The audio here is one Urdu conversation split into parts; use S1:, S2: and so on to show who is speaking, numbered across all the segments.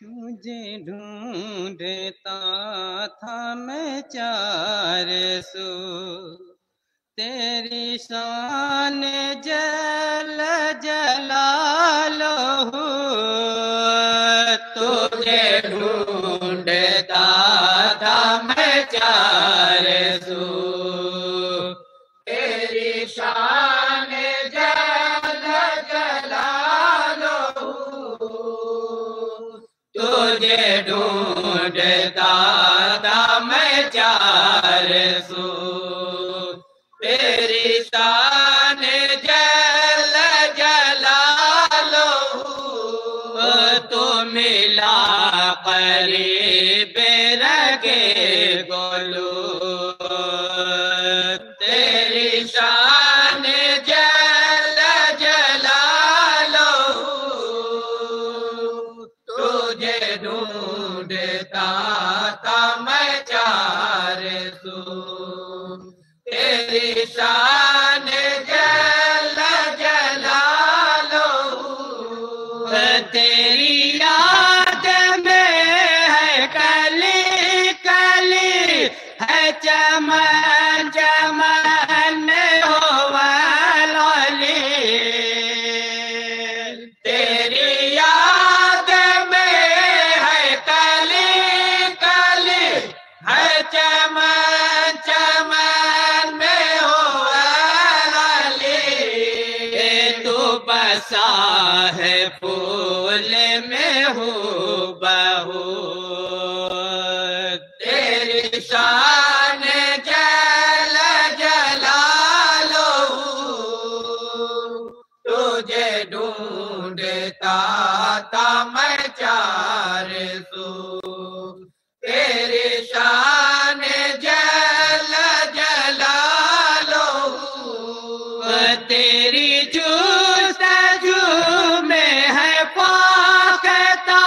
S1: تجھے ڈھونڈتا تھا میں چار سو، تیری شان جل جلالہ، تجھے ڈھونڈتا تھا میں چار سو، تیری شان جل جلالہ، تجھے ڈھونڈتا تھا میں چار سو، تیری شان جل جلالہ، تو ملا قریب رگے گلو، تیری شان جل جلالہ، تجھے ڈھونڈتا تھا میں چار سو، تیری شان جل جلالہ، تیری یاد میں ہے کلی کلی، ہے چمن چمن ہولی، تیری یاد میں ہے کلی کلی، ہے چمن چمن میں ہولی، تو بسا ہے پھول میں ہو بہو، تیری شان جل جلالہ، تجھے ڈھونڈتا تھا میں چار سو، تیری شان جل جلالہ، تیری جستجو میں ہے پاکتا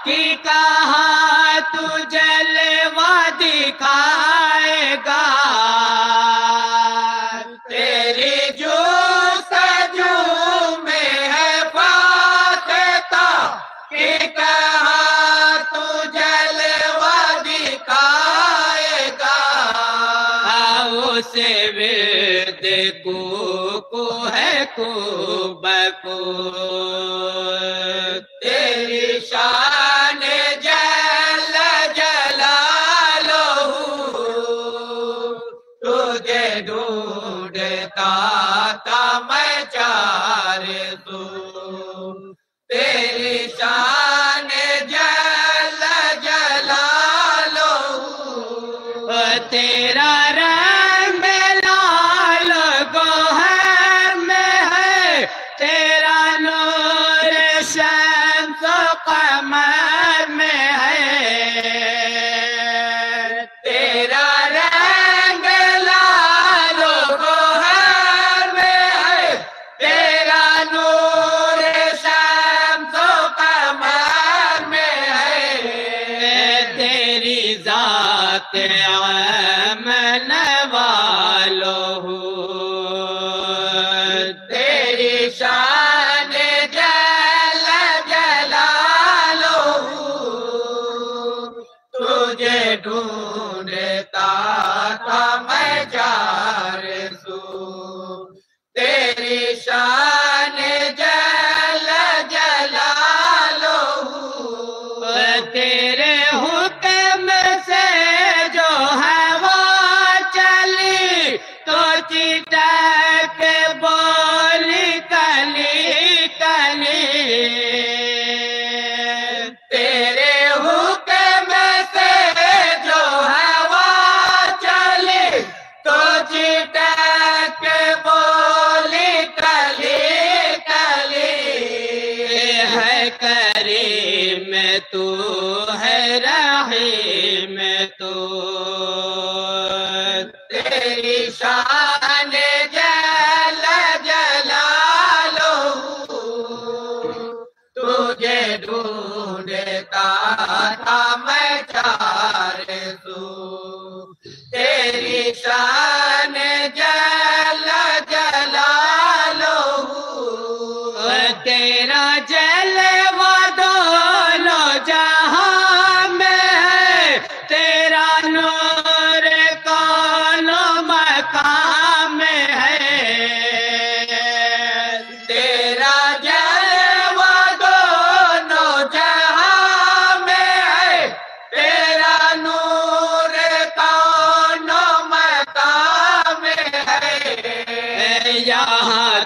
S1: کہ کہاں تو جلوہ دکھائے گا، تیری جستجو میں ہے پاکتا کہ کہاں تو جلوہ دکھائے گا، اسے ورد کو ہے کو بکو، تیری شان جل جلالہ، تجھے ڈھونڈتا تھا میں چار سو، تیری شان جل جلالہ، تیرا رنگ لال گوہر میں ہے، تیرا نور شمس و قمر میں ہے، تیرا رنگ لال گوہر میں ہے، تیرا نور شمس و قمر میں ہے، تیری ذات امن والو، تیری شان جل جلالہ، تجھے ڈھونڈتا تھا میں چار سو، تیری شان جل جلالہ، تیرے حکم سے جو ہوا چلی تو چٹک بولی کلی کلی، تیرے حکم سے جو ہوا چلی تو چٹک بولی کلی کلی، ہے کریم تو ہے رحیم تو، تیری شان جل جلالہ، تجھے ڈھونڈتا تھا میں چار سو، تیری شان جل جلالہ، تیرا جلوہ دونوں جہاں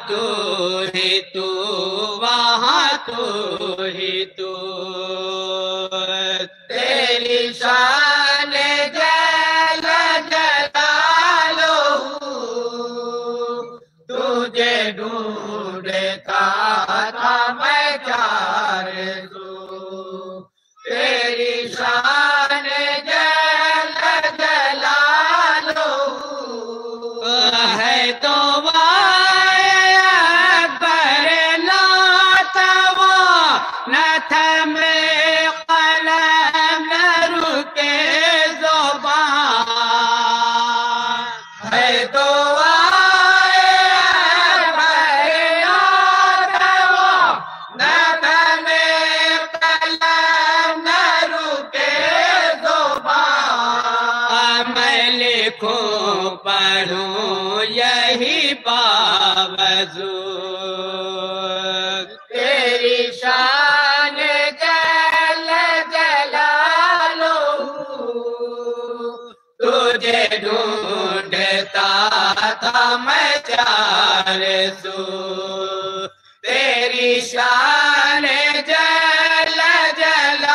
S1: تو ہی تو وہاں تو ہی تو تیری شان جل جلالہ تجھے ڈھونڈتا تھا میں چارے سو تیری شان جل جلالہ ہے تو اکبر ناتوا نہ تھمے قلم نہ رکے زبان ہے تو پڑھوں یہی باوضو تیری شان جل جلالہ تجھے ڈھونڈتا تھا میں چارے سو تیری شان جل جلالہ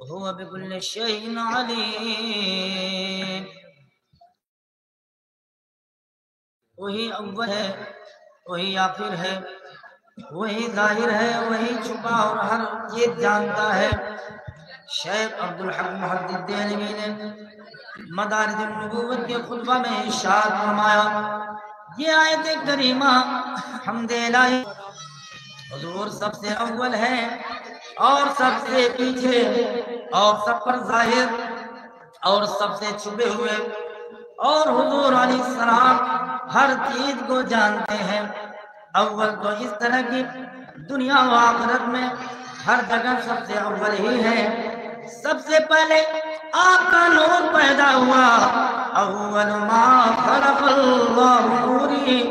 S2: وهو بكل شيء عليم وہی اول ہے وہی آخر ہے وہی ظاہر ہے وہی چھپا اور ہر چیز جانتا ہے شیخ عبدالحق محدث دہلوی نے مدارج النبوت کے خطبہ میں ارشاد فرمایا یہ آیت کریمہ حمد الہی حضور سب سے اول ہے اور سب سے پیچھے اور سب پر ظاہر اور سب سے چھپے ہوئے اور حضور علیہ السلام ہر چیز کو جانتے ہیں اول تو اس طرح کی دنیا و آخرت میں ہر جگہ سب سے اول ہی ہے سب سے پہلے آپ کا نور پیدا ہوا اول ما خلق اللہ نوری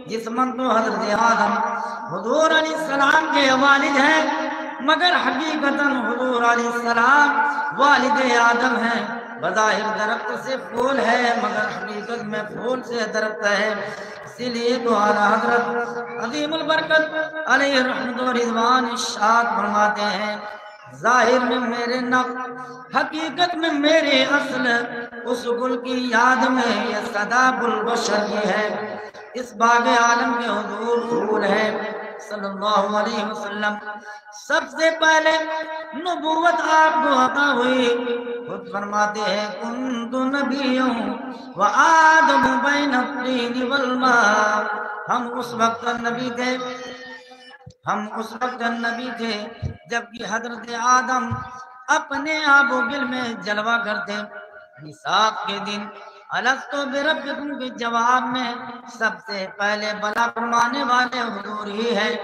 S2: جسمن تو حضرت آدم حضور علیہ السلام کے والد ہیں مگر حقیقتاً حضور علیہ السلام والد آدم ہیں بظاہر درخت سے پھول ہے مگر حقیقت میں پھول سے درخت ہے اسی لیے تو اعلیٰ حضرت عظیم البرکت علیہ رحمت و رضوان ارشاد فرماتے ہیں ظاہر میں میرے نقل حقیقت میں میرے اصل اس گل کی یاد میں یہ صدا البشر کی ہے اس باغ عالم کے حضور پھول ہے صلی اللہ علیہ وسلم سب سے پہلے نبوت آپ کو عطا ہوئی خود فرماتے ہیں کنت نبیوں وآدم بین الطین والماء ہم اس وقت نبی تھے جبکہ حضرت آدم اپنے آب و گل میں جلوہ کرتے حساب کے دن الستو بربکم کے جواب میں سب سے پہلے بلا فرمانے والے حضور ہی ہے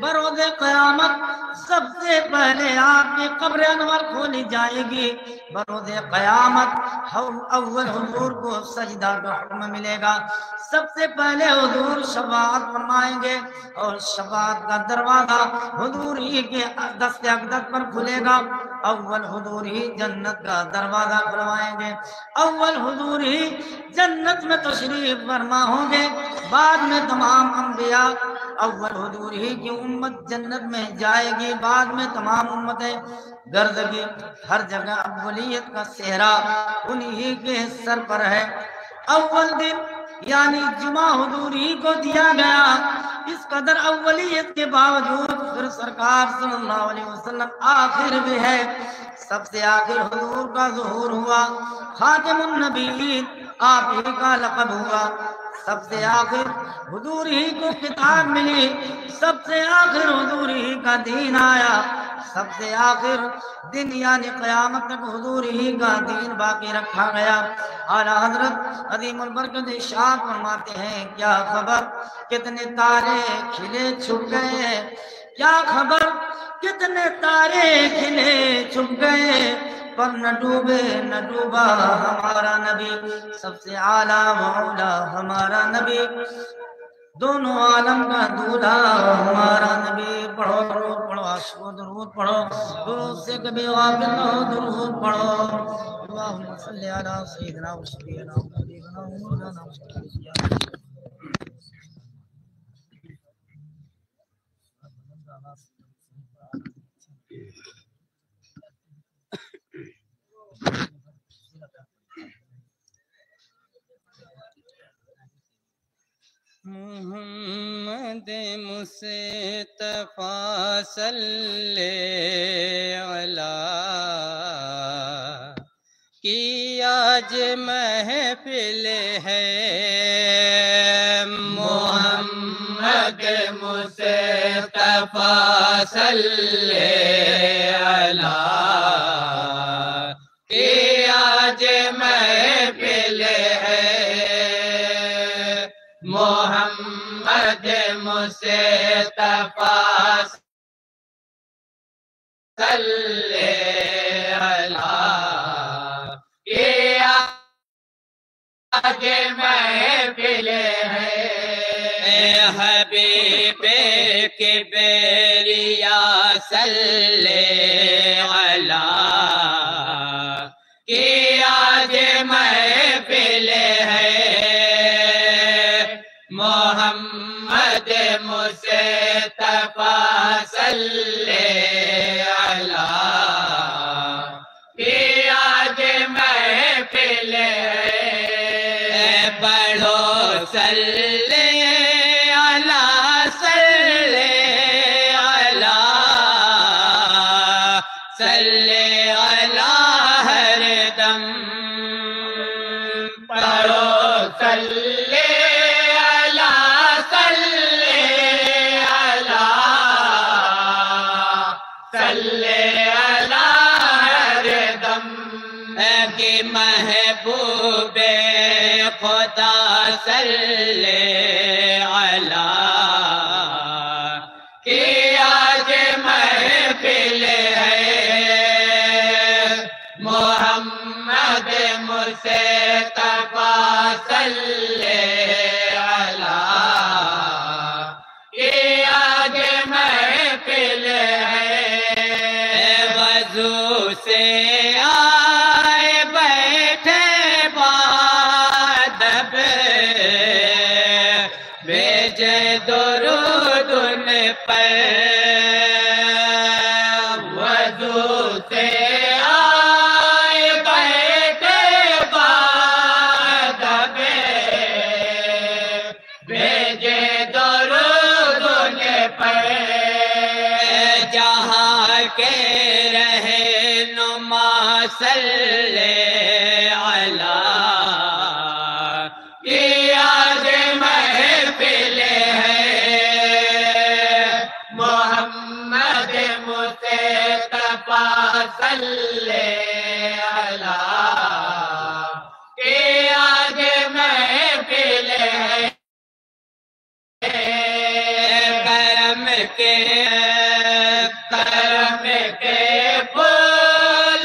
S2: بروز قیامت سب سے پہلے آپ کی قبر انور کھولی جائے گی بروز قیامت اول حضور کو سجدہ کا حکم ملے گا سب سے پہلے حضور شفاعت فرمائیں گے اور شفاعت کا دروازہ حضور ہی کے دست اقدس پر کھلے گا اول حضور ہی جنت کا دروازہ کھلوائیں گے اول حضور ہی جنت میں تشریف فرما ہوں گے بعد میں تمام انبیاء اول حضور ہی کی امت جنت میں جائے گی بعد میں تمام امتیں گرد گی ہر جگہ اولیت کا صحرا انہی کے سر پر ہے اول دن یعنی جمعہ حضور ہی کو دیا گیا اس قدر اولیت کے باوجود پھر سرکار صلی اللہ علیہ وسلم آخر بھی ہے سب سے آخر حضور کا ظہور ہوا خاتم النبیین آپ ہی کا لقب ہوا سب سے آخر حضور ہی کو کتاب ملی سب سے آخر حضور ہی کا دین آیا سب سے آخر دن یعنی قیامت تک حضور ہی کا دین باقی رکھا گیا اعلیٰ حضرت عظیم البرکت ارشاد فرماتے ہیں کیا خبر کتنے تارے کھلے چھپ گئے کیا خبر کتنے تارے کھلے چھپ گئے پر نہ ڈوبے نہ ڈوبا ہمارا نبی سب سے اعلیٰ مولا ہمارا نبی دونوں عالم کا دولہا ہمارا نبی، پڑھو درود پڑھو، عاشقو درود پڑھو، درود سے کبھی غافل نہ ہو، درود پڑھو۔ اللہم صلی علی سیدنا و شفیعنا و حبیبنا و مولانا محمد۔
S1: محمد مصطفیٰ صلی علیہ کی آج محفل ہے، محمد مصطفیٰ صلی علیہ کی آج محفل ہے، محمد مصطفیٰ صلی علیہ کی آج محفل ہے، حبیب کبریا صلی علیہ کی آج محفل ہے، محمد مصطفیٰ صلی علیہ کی آج محفل ہے، پڑھو صلی علیہ صلی علیہ صلی علیہ ہر دم، پڑھو صلی محبوب خدا صلی علیہ کی آج محفل ہے، محمد مصطفیٰ صلی علیہ کی آج محفل ہے، وضو سے درود ان پر، وضو سے آئے بیٹھے بادب، بھیجے درود ان پر، جہاں کے رہنما صلی علیہ کی آج محفل ہے، محمد مصطفیٰ صلی علیہ کی آج محفل ہے، کرم کے پھول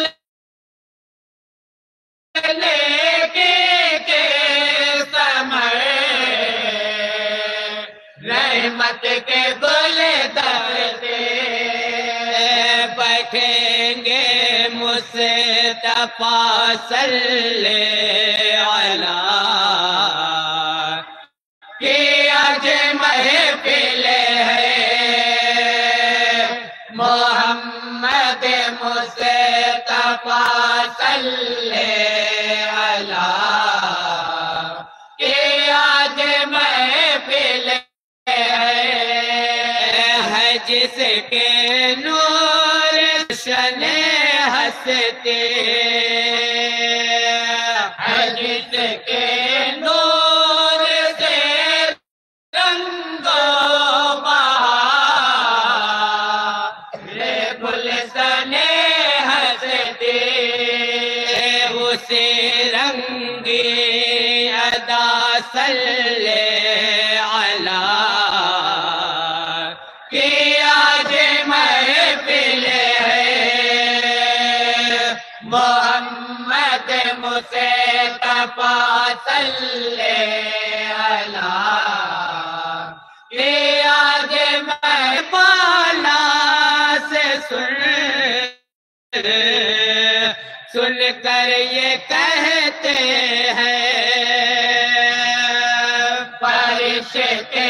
S1: رحمت کے گل درتے بیٹھیں گے مصطفیٰ صلی علیہ کی آج محفل ہے، محمد مصطفیٰ صلی علیہ کی آج محفل ہے، جس کے نور شن ہستے، جس کے نور سے رنگ بہار گلشن ہستے، اسی رنگی ادا صلی علیہ کی آج محفل ہے، محمد مصطفیٰ صلی علیہ میں بالا سے سن کر یہ کہتے ہیں فرشتے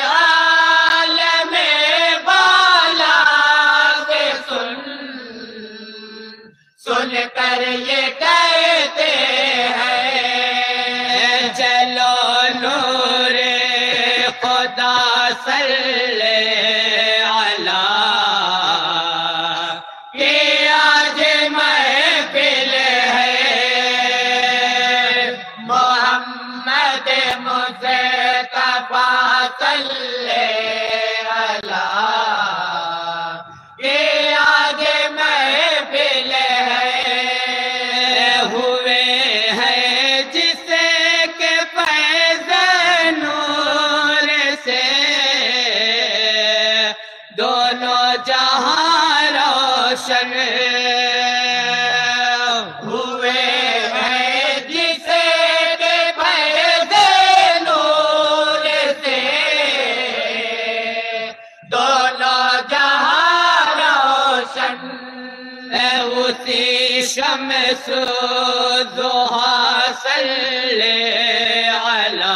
S1: عالم بالا سے سن کر یہ کہتے ہیں چلو نور خدا صلی علی کہ آج محفل ہے محمد مصطفیٰ صلی علی کہ آج محفل ہے ہوئے ہیں جسے کہ فیض نور سے دونوں جہاں روشن ہوئے ہیں جسے کہ فیض نور سے دونوں جہاں روشن اسی شمس ضحیٰ صلی علی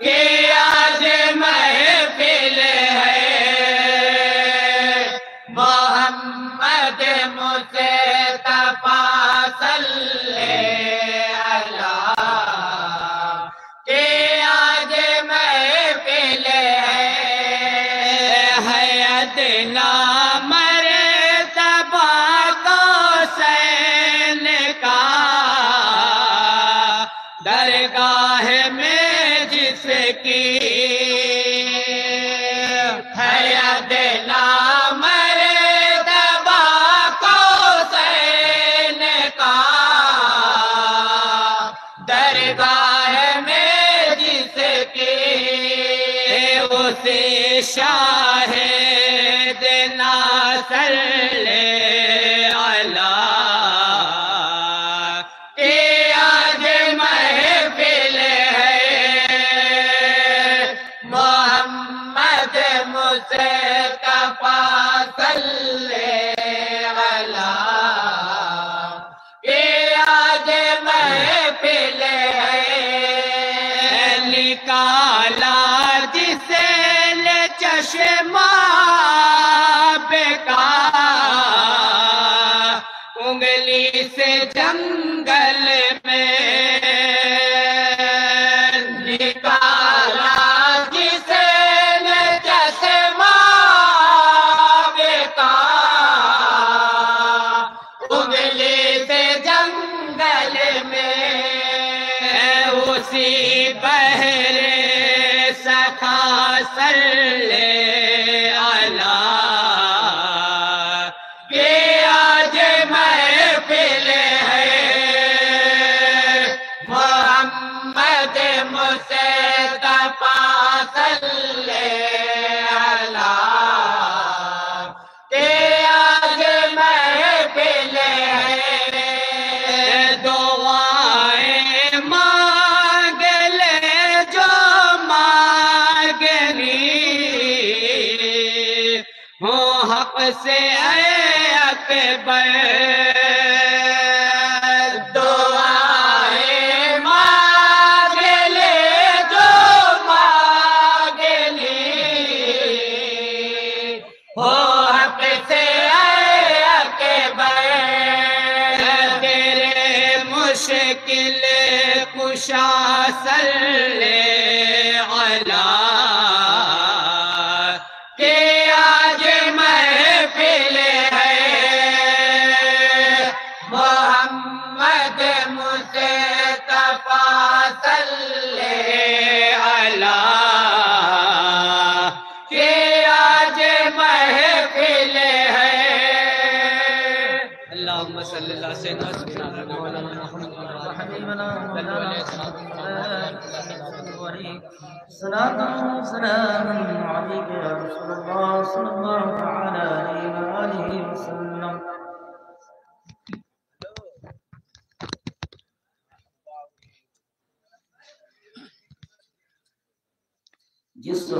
S1: کہ آج محفل ہے محمد مصطفیٰ صلی علی کہ آج محفل ہے ادنا مرتبہ حسین کا درگاہ میں جس کی ہے ادنا مرتبہ حسین کا درگاہ میں جس کی اسی شاہد ناصر علی کہ آج محفل ہے محمد مصطفیٰ صلی علی کہ آج محفل ہے نکالا جسے لے چشمہ کا انگلی سے جنگل میں نکالا جسے نے چشمہ کا انگلی سے جنگل میں اسی بحر سخا صلی علی کہ آج محفل ہے محمد مصطفیٰ صلی علی کہ آج محفل ہے دعائیں مانگ لے جو مانگنی ہو حق سے اے اکبر دعائیں مانگ لے جو مانگنی ہو حق سے اے اکبر تیرے مشکل کشا صلی علی کہ آج محفل ہے محمد مصطفیٰ صلی علی کہ آج محفل ہے اللہم صلی اللہ سیدنا مولانا محمد
S2: صلاة وسلام عليك يا رسول الله صلى الله تعالى عليه وآله وسلم. جس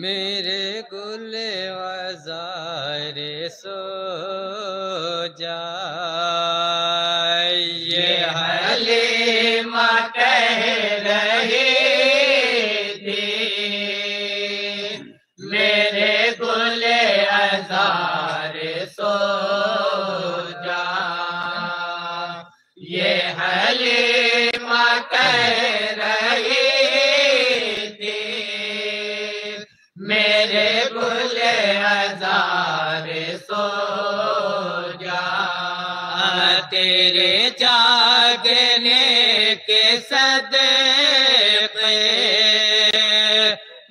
S1: میرے گل وزار سو جائے یہ حلیمہ کہہ رہی تھی میرے گل وزار سو جائے یہ حلیمہ کہہ رہی میرے گل ہزار سو جا تیرے جاگنے کے صدقے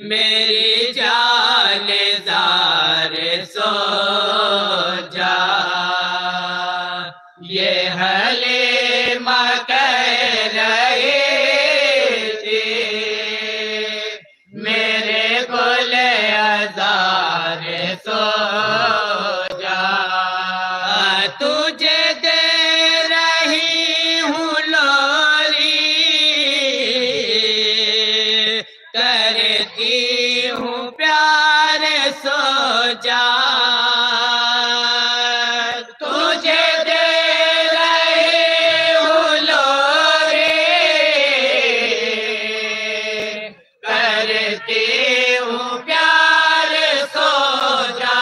S1: میری جان زار سو جا یہ حلیمہ کہہ رہی تھی میرے گل ہزار سو جا تجھے دے رہی ہوں لوری کرتی ہوں پیار سو جا تجھے دے رہی ہوں لوری کرتی ہوں پیار سو جا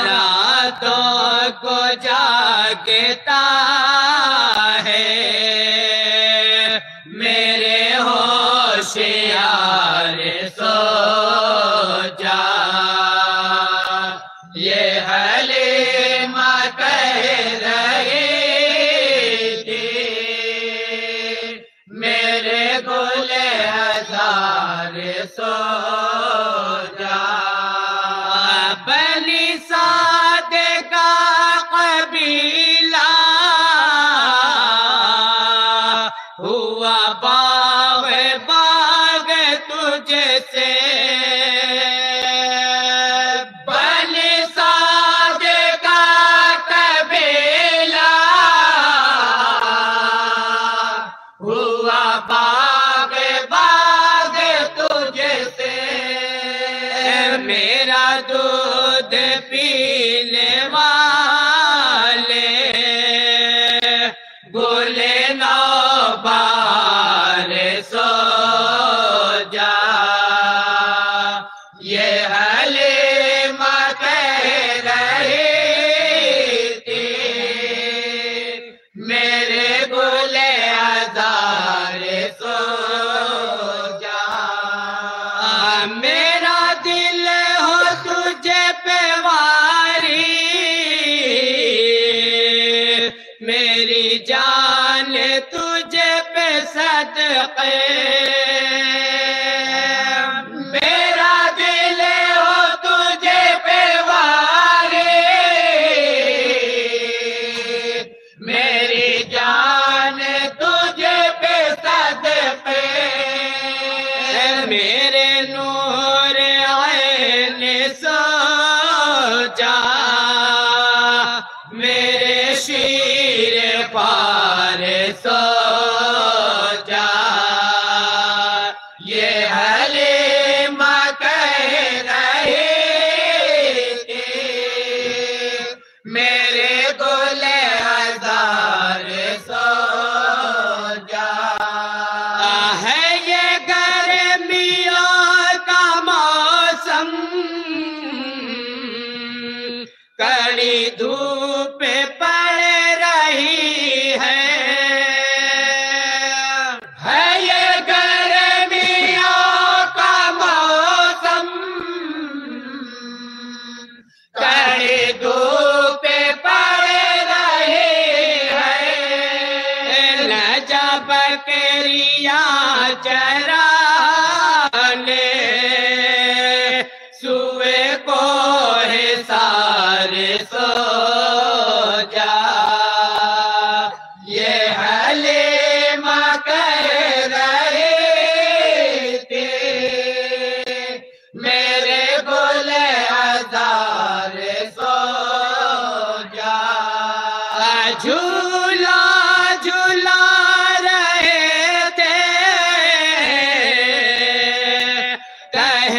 S1: راتوں کو جاگتا ہے میرے ہوشیار سو جا یہ حلیمہ کہہ رہی تھی میرے گل ہزار سو جا بنی سعد کا قبیلہ ہوا باغ باغ تجھ سے بنی سعد کا قبیلہ ہوا باغ باغ تجھ سے میرا دودھ پینے والے گل نوبہار سو جا یہ حلیمہ کہہ رہی تھی میرے گل ہزار سو جا میرا دل ہو تجھے پہ واری میری جان تجھے پہ صدقے میرا دل ہو تجھے پہ واری میری جان تجھے پہ صدقے میرے نور عین سو جا میرے شیر پار سو جا یہ حلیمہ کہہ رہی تھی میرے گل ہزار سو جا ہے یہ گرمیوں کا موسم کڑی دھوپ پڑ رہی ہے یہ گرمیوں کا موسم کڑی دھوپ پڑ رہی ہے نجا بکریاں چرانے سوئے کو سارے سو جا یہ حلیمہ کہہ رہی تھی میرے گل ہزار سو جا جھولا جھولا رہے تھے کہہ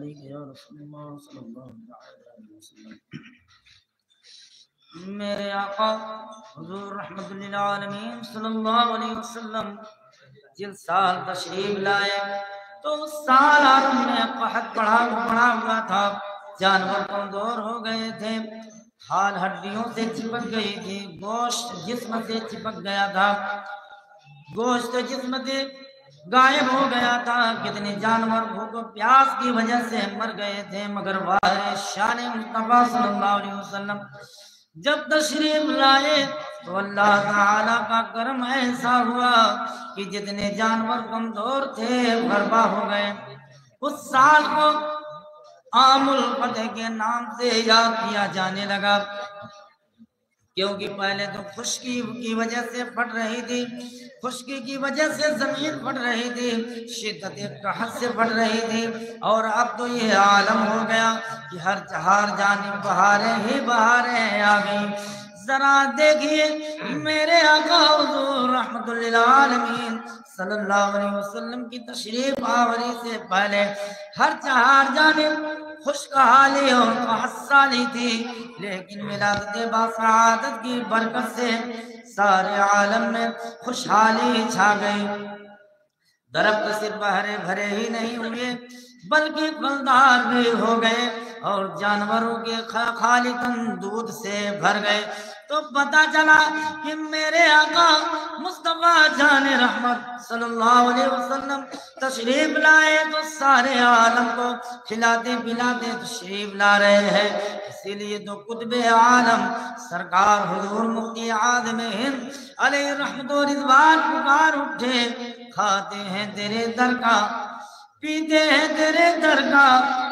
S2: علیک یا رسول اللہ صلی اللہ علیہ وسلم۔ میرے آقا حضور رحمت للعالمین صلی اللہ علیہ وسلم جن سال تشریف لائے تو اس سال عالم میں قحط پڑا ہوا تھا، جانور کمزور ہو گئے تھے، حال ہڈیوں سے چپک گئی تھی، گوشت جسم سے چپک گیا تھا، گوشت جسم سے غائب ہو گیا تھا، کتنے جانور بھوک و پیاس کی وجہ سے مر گئے تھے، مگر واہ شان مصطفیٰ صلی اللہ علیہ وسلم جب تشریف لائے تو اللہ تعالیٰ کا کرم ایسا ہوا کہ جتنے جانور کمزور تھے برپا ہو گئے۔ اس سال کو عام الفتح کے نام سے یاد کیا جانے لگا، کیونکہ پہلے تو خشکی کی وجہ سے پھٹ رہی تھی، خشکی کی وجہ سے زمین پھٹ رہی تھی، شدت قحط سے پھٹ رہی تھی، اور اب تو یہ عالم ہو گیا کہ ہر جانب بہاریں ہی بہاریں آ گئی۔ ذرا دیکھیے میرے آقا حضور رحمت للعالمین صلی اللہ علیہ وسلم کی تشریف آوری سے پہلے ہر چہار جانب خوشحالی اور قحط سالی تھی، لیکن ولادت باسعادت کی برکت سے سارے عالم میں خوشحالی چھا گئی۔ درخت صرف ہرے بھرے ہی نہیں ہوئے بلکہ پھلدار بھی ہو گئے، اور جانوروں کے خالی تن دودھ سے بھر گئے۔ تو پتہ چلا کہ میرے آقا مصطفیٰ جان رحمت صلی اللہ علیہ وسلم تشریف لائے تو سارے عالم کو کھلاتے پلاتے تشریف لا رہے ہیں۔ اسی لیے تو قطب عالم سرکار حضور مفتی اعظم ہند علیہ رحمت و رضوان پکار اٹھے، کھاتے ہیں تیرے در کا پیتے ہیں تیرے در کا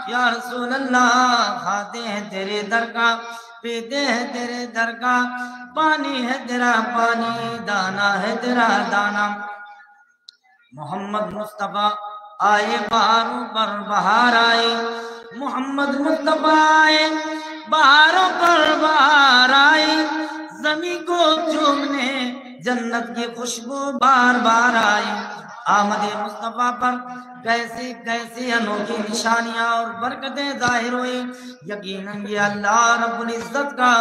S2: یا رسول اللہ، کھاتے ہیں تیرے در کا پیتے ہیں تیرے در کا، پانی ہے تیرا پانی، دانا ہے تیرا دانا۔ محمد مصطفیٰ آئے بہاروں پر بہار آئی، محمد مصطفیٰ آئے بہاروں پر بہار آئی، زمین کو چومنے جنت کی خوشبو بار بار آئی۔ آمد مصطفیٰ پر کیسی کیسی انوکھی نشانیاں اور برکتیں ظاہر ہوئی۔ یقیناً یہ اللہ رب العزت کا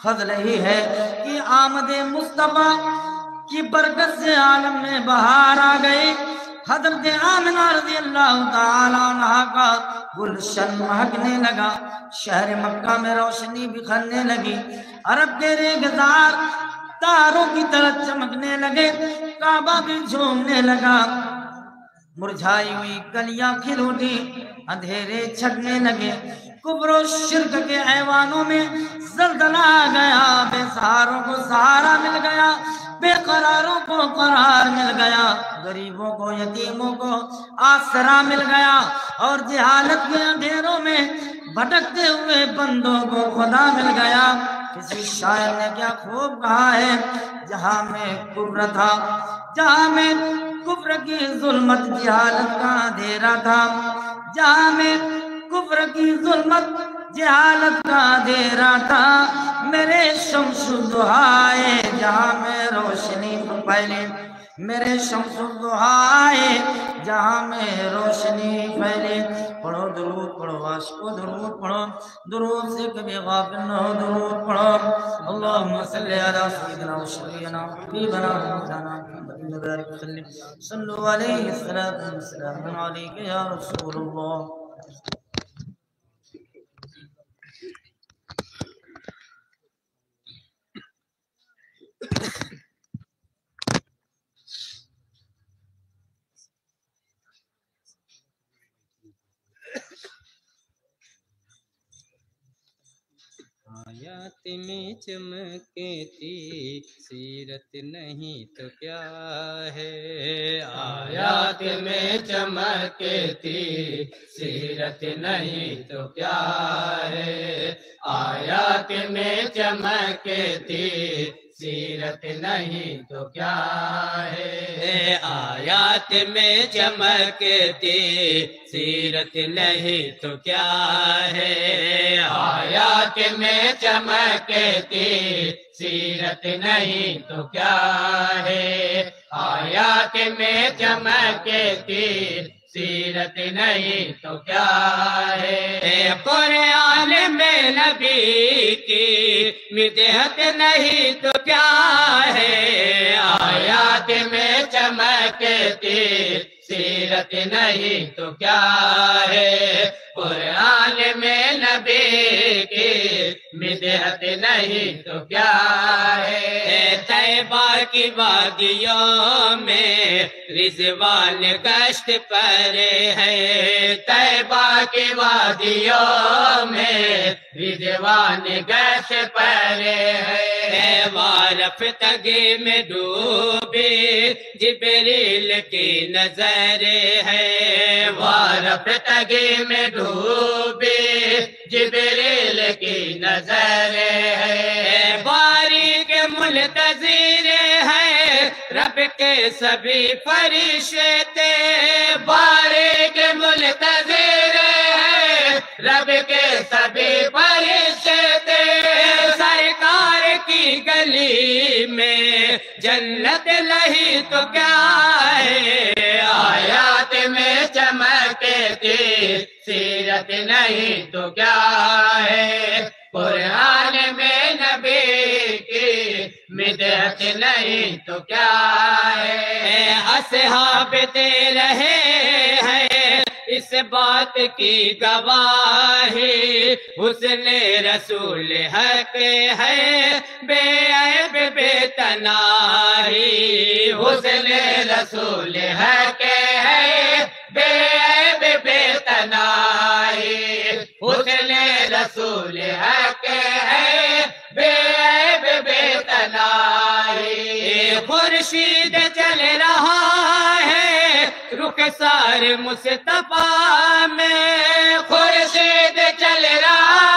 S2: فضل ہی ہے کہ آمد مصطفیٰ کی برکت سے عالم میں بہار آ گئی۔ حضرت آمنہ رضی اللہ تعالیٰ عنہ کا گلشن مہکنے لگا، شہر مکہ میں روشنی بکھرنے لگی، عرب کے ریگزار تاروں کی طرح چمکنے لگے، کعبہ بھی جھومنے لگا، مرجھائی ہوئی کلیاں کھل اٹھی، اندھیرے چھٹنے لگے، کفر و شرک کے ایوانوں میں زلزلہ آ گیا، بے سہاروں کو سہارا مل گیا، بے قراروں کو قرار مل گیا، غریبوں کو یتیموں کو آسرا مل گیا، اور جہالت کے اندھیروں میں بھٹکتے ہوئے بندوں کو خدا مل گیا۔ کسی شاعر نے کیا خوب کہا ہے، جہاں میں کفر تھا، جہاں میں کفر کی ظلمت جہالت کا اندھیرا تھا، جہاں میں کفر کی ظلمت جہالت کا اندھیرا تھا، میرے شمس الضحائے جہاں میں روشنی پھیلی، میرے شمس الضحائے جہاں میں روشنی پھیلی۔ پڑھو درود پڑھو عاشقو درود پڑھو، درود سے کبھی غافل نہ ہو، درود پڑھو۔ اللہم صلی علی سیدنا و شفیعنا و حبیبنا و مولانا محمد بارک وسلم، صلو علیہ الصلاۃ والسلام علیک یا رسول اللہ۔
S1: آیات میں چمکتی سیرت نہیں تو کیا ہے، آیات میں چمکتی سیرت نہیں تو کیا ہے، آیات میں چمکتی سیرت نہیں تو کیا ہے، آیات میں چمکتی سیرت نہیں تو کیا ہے، آیات میں چمکتی سیرت نہیں تو کیا ہے، آیات میں چمکتی سیرت نہیں تو کیا ہے، قرآن میں نبی کی مدحت نہیں تو کیا ہے، آیات میں چمکتی سیرت نہیں تو کیا ہے، قرآن میں نبی کی مدحت نہیں تو کیا ہے، طیبہ کی وادیوں میں رضوان گشت پر ہے، طیبہ کی وادیوں میں رضوان گشت پر ہے، وارفتگی میں ڈوبی جبریل کی نظر ہے، وارفتگی میں ڈوبی جبریل کی نظر ہے، باریک منتظر ہے رب کے سبھی فرشتے، باریک منتظر ہے رب کے سبھی فرشتے، سرکار کی گلی میں جنت نہیں تو کیا ہے، آیات میں چمکتی سیرت نہیں تو کیا ہے، قرآن میں نبی کی مدحت نہیں تو کیا ہے، اصحاب دے رہے ہیں اس بات کی گواہی، حسن رسول حق ہے بے عیب بے تناہی، حسن رسول حق ہے بے عیب بے تناہی، حسن رسول حق ہے بے عیب بے تناہی، خورشید چل رہا ہے رخسار مصطفیٰ میں، خورشید چل رہا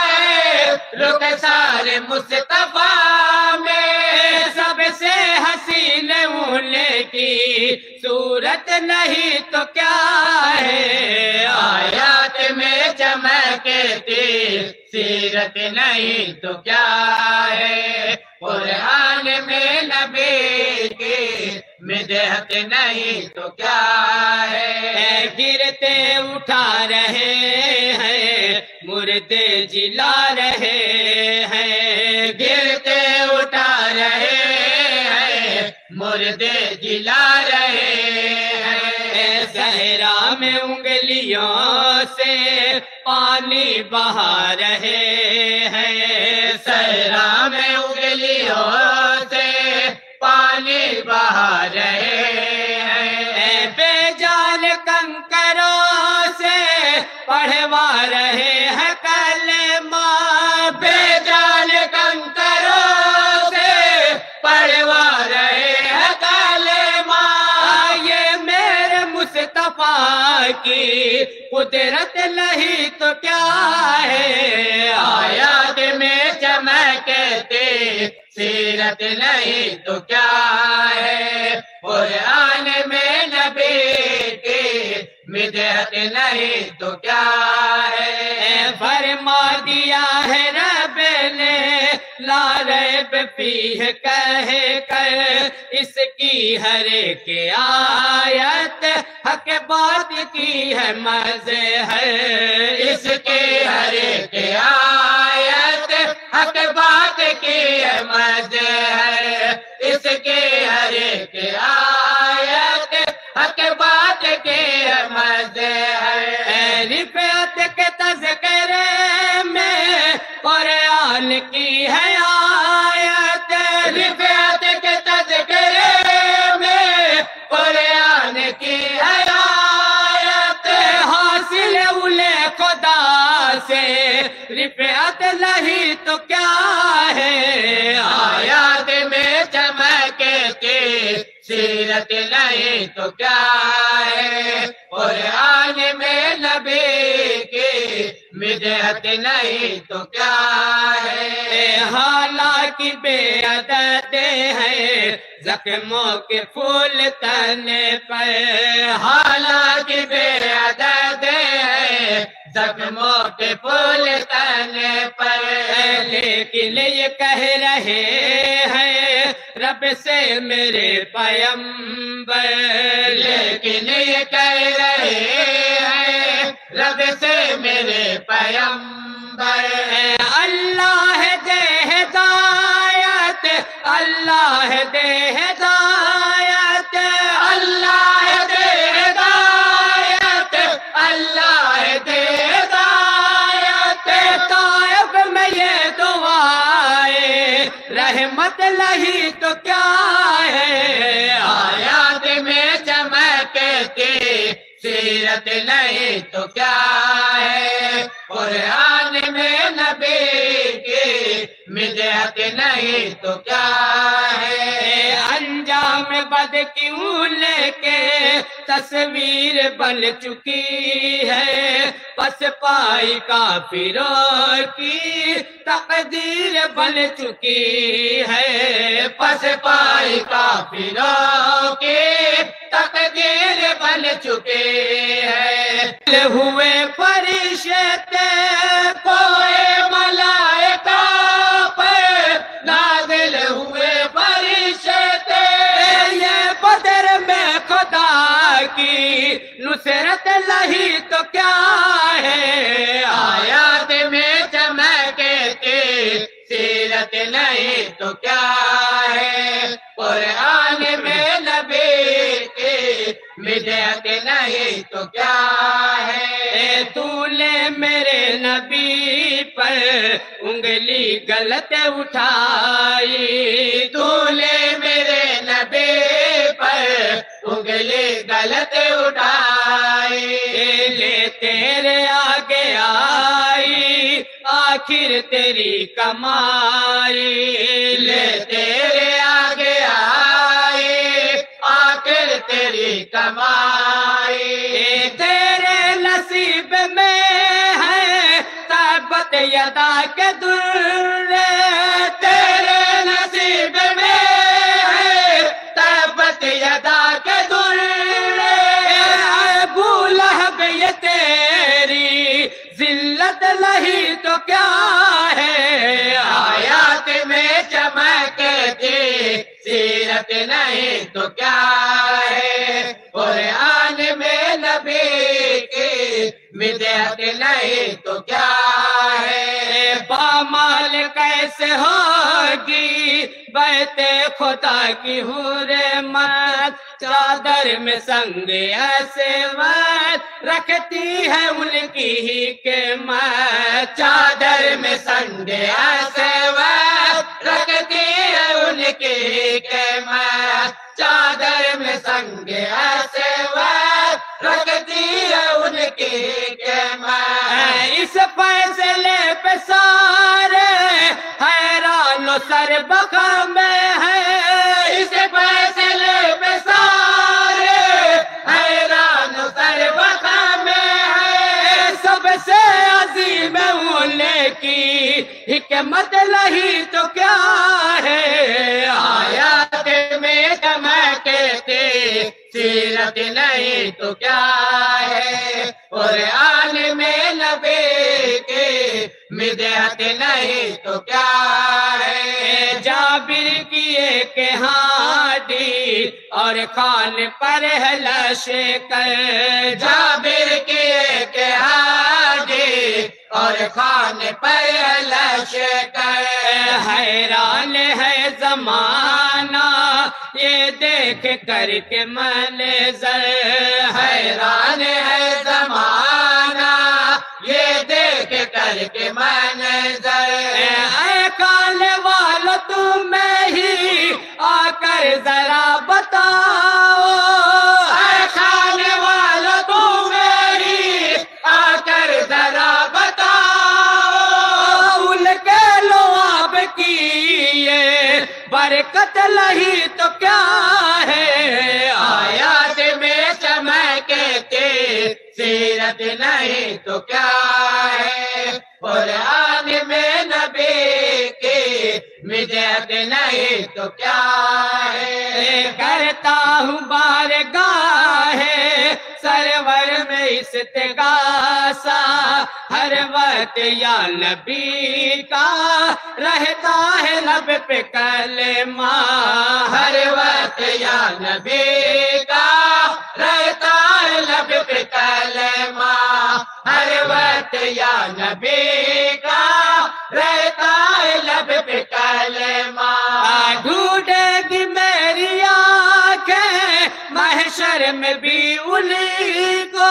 S1: ہے رخسار مصطفیٰ میں، سب سے حسین ان کی صورت نہیں تو کیا ہے، آیات میں چمکتی سیرت نہیں تو کیا ہے، قرآن میں نبی کی مدحت نہیں تو کیا ہے، گرتے اٹھا رہے ہیں مردے جلا رہے ہیں، گرتے اٹھا رہے ہیں مردے جلا رہے ہیں، صحرا میں انگلیوں سے پانی بہا رہے ہیں، صحرا میں انگلیوں سے پانی بہا رہے ہیں، بے جان کنکروں سے پڑھوا رہے ہیں کلمہ، بے جان کنکروں سے پڑھوا رہے ہیں کلمہ، یہ میرے مصطفیٰ کی قدرت نہیں تو کیا ہے، آیات میں چمکتی سیرت نہیں تو کیا ہے، قرآن میں نبی کی مدحت نہیں تو کیا ہے، فرما دیا ہے رب نے لا ریب فیہ کہہ کر اس کی ہر ایک آیت حق بات کی ہے مزے ہے، اس کی ہر ایک آیت حق بات کی ہے مزے ہے، اس کی ہر ایک آیت حق بات کی ہے مزے ہے، رفعت کے تذکرے میں قرآن کی ہے آیت، رفعت کے تذکرے میں قرآن کی ہے آیت، حاصل اولے خدا سے رفعت نہیں تو کیا ہے، آیات میں چمکتی سیرت نہیں تو کیا ہے، قرآن میں نبی کی مدحت نہیں تو کیا ہے، حالانکہ بے عدد ہے زخموں کے پھول تن پر، حالانکہ بے عدد ہے زخموں کے پھول تن پر، لیکن یہ کہہ رہے ہیں رب سے میرے پیغمبر، لیکن یہ کہہ رہے ہیں رب سے میرے پیغمبر،
S2: اللہ دے ہدایت، اللہ دے ہدایت،
S1: اللہ دے ہدایت، اللہ دے ہدایت،
S2: طائف میں یہ دعائیں رحمت لہی تو کیا ہے،
S1: آیات میں چمکتی سیرت نہیں تو کیا ہے، قرآن میں نبی کی مدحت نہیں تو کیا ہے،
S2: انجام بد کیوں لے کے تصویر بن چکی ہے، پس پائی کافروں کی تقدیر بن چکی ہے،
S1: پس پائی کافروں کی تقدیر بن چکی ہے،
S2: ہوئے فرشتے
S1: کوئے ملائکہ پر نازل ہوئے فرشتے،
S2: یہ بدر میں خدا کی نصرت لہی تو کیا ہے،
S1: آیات میں چمکتی سیرت نہیں تو کیا ہے، قرآن میں نبی کی مدحت نہیں تو کیا ہے،
S2: تو نے میرے نبی پر انگلی غلط اٹھائی،
S1: تو نے میرے نبی پر انگلی غلط اٹھائی،
S2: لے تیرے آگے آئی آخر تیری کمائی،
S1: لے تیرے آگے آئی آخر تیری کمائی،
S2: تیرے نصیب میں ہے ثابت یدا کے درے،
S1: تیرے نصیب میں ہے ثابت یدا کے درے،
S2: ابو لہب یہ تیری ذلت نہیں تو کیا ہے،
S1: آیات میں چمکتی سیرت نہیں تو کیا ہے، قرآن میں نبی کی مدحت نہیں تو کیا ہے،
S2: پامال کیسے ہوگی بیت خدا کی حرمت، چادر میں سنگ ایسے وقت رکھتی ہے ان کی ہی قیمت،
S1: چادر میں سنگ ایسے وقت رکھتی ہے ان کی قیمت، چادر میں سنگ ایسے وقت رکھتی ہے ان کی قیمت،
S2: اس فیصلے پہ سارے حیران و سر بخم میں ہے،
S1: اس فیصلے پہ سارے حیران سر بخم میں ہے،
S2: سب سے عظیم ان کی حکمت لہی تو کیا ہے،
S1: آیات میں چمکتی سیرت نہیں تو کیا ہے، قرآن میں نبی کی مدحت نہیں تو کیا ہے،
S2: جابر کی ایک ہادی اور خان پر ہے لشکر،
S1: جابر کی ایک ہادی اور خان پر لشکر،
S2: حیران ہے زمانہ یہ دیکھ کر کے منظر،
S1: حیران ہے زمانہ یہ دیکھ کر کے منظر،
S2: اے کھانے والو تمہیں ہی آ کر ذرا بتاؤ،
S1: اے کھانے والا تمہیں ہی آ کر ذرا بتاؤ،
S2: ان کے لعاب کی یہ برکت لہی تو کیا ہے،
S1: آیات میں چمکتی سیرت نہیں تو کیا ہے، قرآن میں نبی کی مدحت نہیں تو کیا ہے،
S2: کرتا ہوں بارگاہ سرور میں استغاثہ، ہر وقت یا نبی کا رہتا ہے لب پہ کلمہ،
S1: ہر وقت یا نبی کا رہتا ہے لب پہ کلمہ ہر وقت یا نبی کا رہتا ہے لب پہ کلمہ ڈھونڈے گی میری آنکھیں محشر میں بھی انہیں کو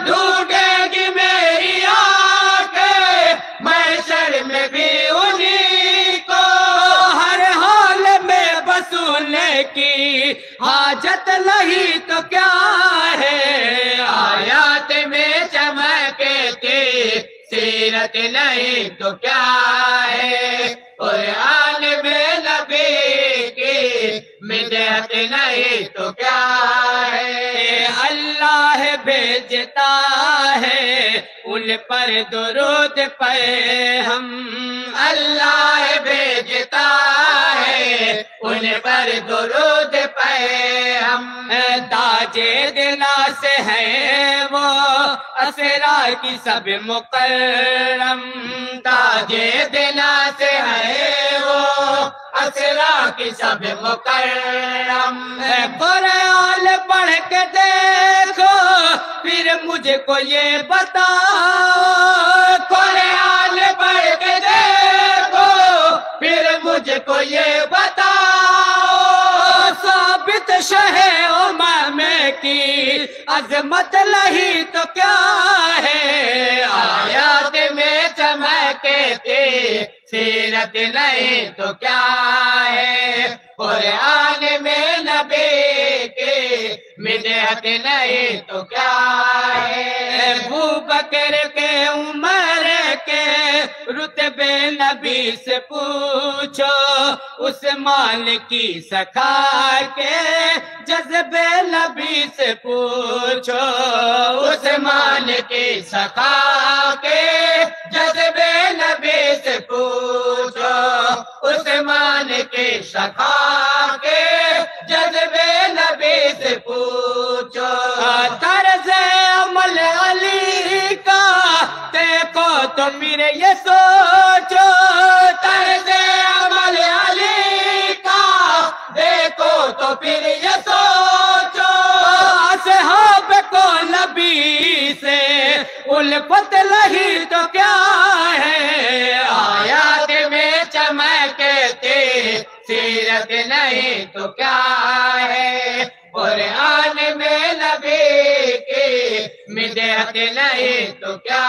S1: ڈھونڈے گی میری آنکھیں محشر میں بھی انہیں کو ہر حال میں بس انہیں کی حاجت نہیں تو کیا ہے آیات میں چمکتی سیرت نہیں تو کیا ہے قرآن میں نبی کی مدحت نہیں تو کیا ہے اللہ بھیجتا ہے ان پر درود پہ ہم اللہ بھیجتا ہے ان پر درود پہ ہم تاج دلا سے ہے وہ اسرار کی سب مکرم تاج دلا سے ہے وہ اسرار کی سب مکرم قرآن پڑھ کے دیکھو پھر مجھ کو یہ بتاؤ قرآن پڑھ کے دیکھو پھر مجھ کو یہ بتاؤ ثابت شہ امم کی عظمت نہیں تو کیا ہے آیات میں چمکتی سیرت نہیں تو کیا ہے قرآن میں نبی کی مدحت نہیں تو کیا ہے ابو بکر کے عمر کے رتبے نبی سے پوچھو عثمان کی سکھا کے جذبے نبی سے پوچھو عثمان کی سکھا کے جذبے نبی سے پوچھو عثمان کی سکھا کے جذبے نبی سے پوچھو طرز عمل علی کا دیکھو تو پھر یہ سوچو طرز عمل علی کا دیکھو تو پھر یہ سوچو اصحاب کو نبی سے الفت نہیں تو کیا ہے آیات میں چمکتی سیرت نہیں تو کیا ہے قرآن میں نبی کی مدحت نہیں تو کیا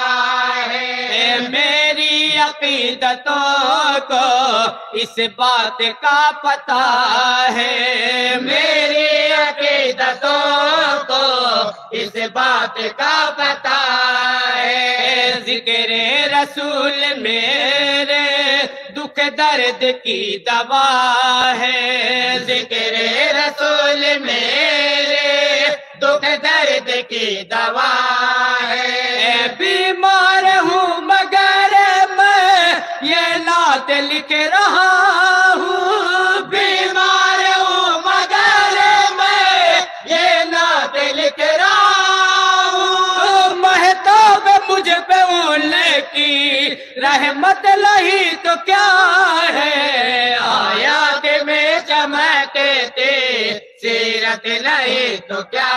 S1: ہے میری عقیدتوں کو اس بات کا پتہ ہے میری عقیدتوں کو اس بات کا پتہ ہے ذکر رسول میرے دکھ درد کی دوا ہے ذکر رسول میرے دکھ درد کی دوا ہے بیمار ہوں مگر میں یہ نعت لکھ رہا ہوں بیمار ہوں مگر میں یہ نعت لکھ رہا ہوں مہتاب مجھ پہ ان کی رحمت نہیں تو کیا ہے آیات میں چمکتی سیرت نہیں تو کیا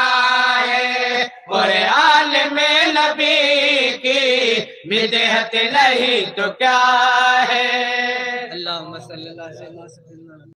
S1: ہے قرآن میں نبی کی مدحت نہیں تو کیا ہے اللہم صلی اللہ علیہ وسلم